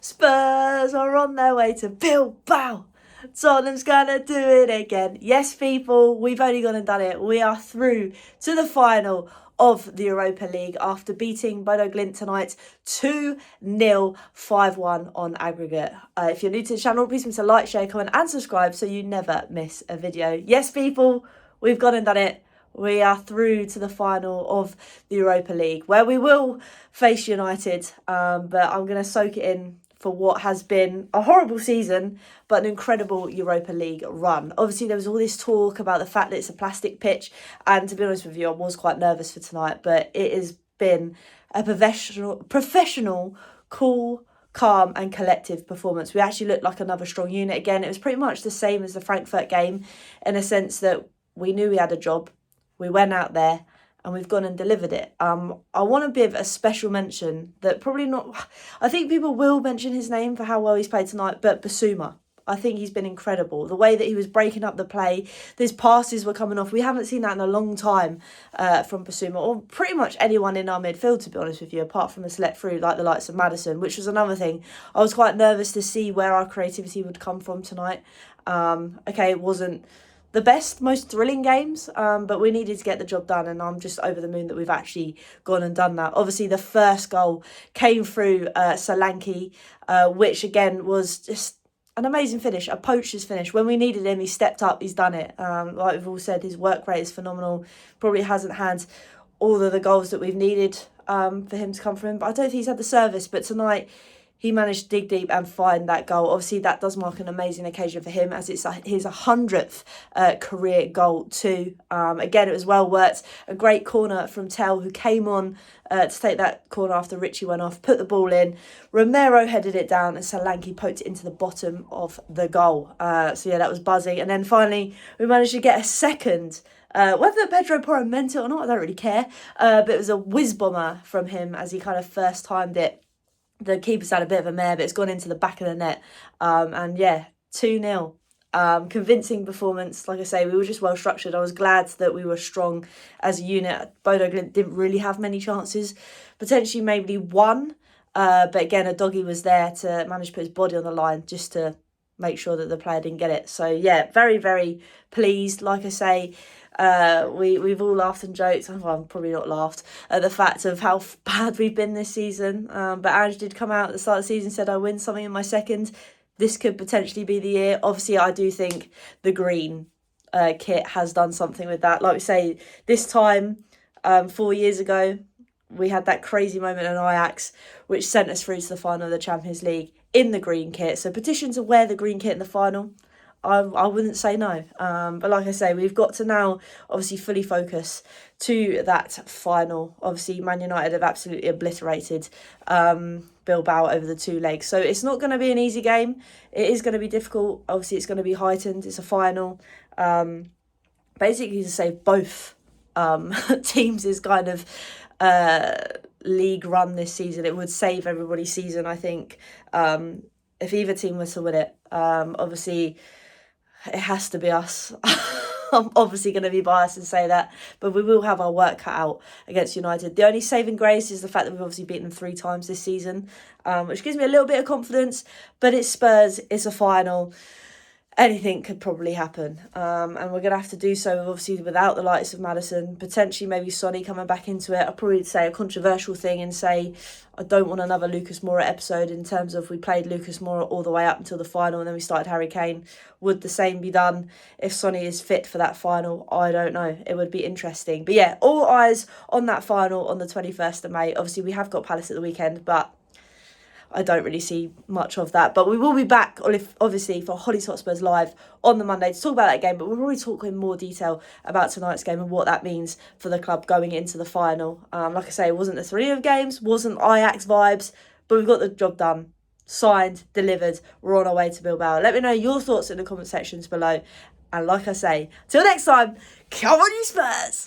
Spurs are on their way to Bilbao. Tottenham's gonna do it again. Yes, people, we've only gone and done it. We are through to the final of the Europa League after beating Bodo Glimt tonight 2-0, 5-1 on aggregate. If you're new to the channel, please remember to like, share, comment and subscribe so you never miss a video. Yes, people, we've gone and done it. We are through to the final of the Europa League, where we will face United, but I'm going to soak it in for what has been a horrible season, but an incredible Europa League run. Obviously, there was all this talk about the fact that it's a plastic pitch, and to be honest with you, I was quite nervous for tonight, but it has been a professional, cool, calm and collective performance. We actually looked like another strong unit again. It was pretty much the same as the Frankfurt game in a sense that we knew we had a job. We went out there and we've gone and delivered it. I want to give a special mention that probably not... I think people will mention his name for how well he's played tonight, but Bissouma. I think he's been incredible. The way that he was breaking up the play, his passes were coming off. We haven't seen that in a long time from Bissouma, or pretty much anyone in our midfield, to be honest with you, apart from a select few like the likes of Maddison, which was another thing. I was quite nervous to see where our creativity would come from tonight. Okay, it wasn't the best, most thrilling games, but we needed to get the job done, and I'm just over the moon that we've actually gone and done that. Obviously, the first goal came through Solanke, which again was just an amazing finish, a poacher's finish. When we needed him, he stepped up, he's done it. Like we've all said, his work rate is phenomenal. Probably hasn't had all of the goals that we've needed for him to come from him, but I don't think he's had the service. But tonight, he managed to dig deep and find that goal. Obviously, that does mark an amazing occasion for him, as it's his 100th career goal too. Again, it was well worked. A great corner from Tell, who came on to take that corner after Richie went off, put the ball in. Romero headed it down and Solanke poked it into the bottom of the goal. So yeah, that was buzzing. And then finally, we managed to get a second. Whether Pedro Porro meant it or not, I don't really care. But it was a whiz bomber from him as he kind of first timed it. The keeper's had a bit of a mare, but it's gone into the back of the net. And yeah, 2-0. Convincing performance. Like I say, we were just well structured. I was glad that we were strong as a unit. Bodo Glimt didn't really have many chances. Potentially maybe one. But again, a doggy was there to manage to put his body on the line just to make sure that the player didn't get it. So yeah, very, very pleased. Like I say, we've all laughed and joked. Well, I've probably not laughed at the fact of how bad we've been this season. But Ange did come out at the start of the season, said I win something in my second. This could potentially be the year. Obviously, I do think the green kit has done something with that. Like we say, this time 4 years ago, we had that crazy moment in Ajax, which sent us through to the final of the Champions League in the green kit. So petition to wear the green kit in the final, I wouldn't say no. But like I say, we've got to now obviously fully focus to that final. Obviously, Man United have absolutely obliterated Bilbao over the two legs. So it's not going to be an easy game. It is going to be difficult. Obviously, it's going to be heightened. It's a final. Basically, to save both teams is kind of league run this season. It would save everybody's season, I think, if either team were to win it. Obviously, it has to be us. I'm obviously going to be biased and say that, but we will have our work cut out against United. The only saving grace is the fact that we've obviously beaten them 3 times this season, which gives me a little bit of confidence, but it's Spurs, it's a final. Anything could probably happen, and we're going to have to do so obviously without the likes of Maddison, potentially maybe Sonny coming back into it. I'd probably say a controversial thing and say I don't want another Lucas Moura episode in terms of we played Lucas Moura all the way up until the final and then we started Harry Kane. Would the same be done if Sonny is fit for that final? I don't know. It would be interesting. But yeah, all eyes on that final on the 21st of May. Obviously, we have got Palace at the weekend, but I don't really see much of that. But we will be back, obviously, for Hollie Hotspurs Live on the Monday to talk about that game. But we'll probably talk in more detail about tonight's game and what that means for the club going into the final. Like I say, it wasn't the three of games, wasn't Ajax vibes, but we've got the job done. Signed, delivered, we're on our way to Bilbao. Let me know your thoughts in the comment sections below. And like I say, till next time, come on you Spurs!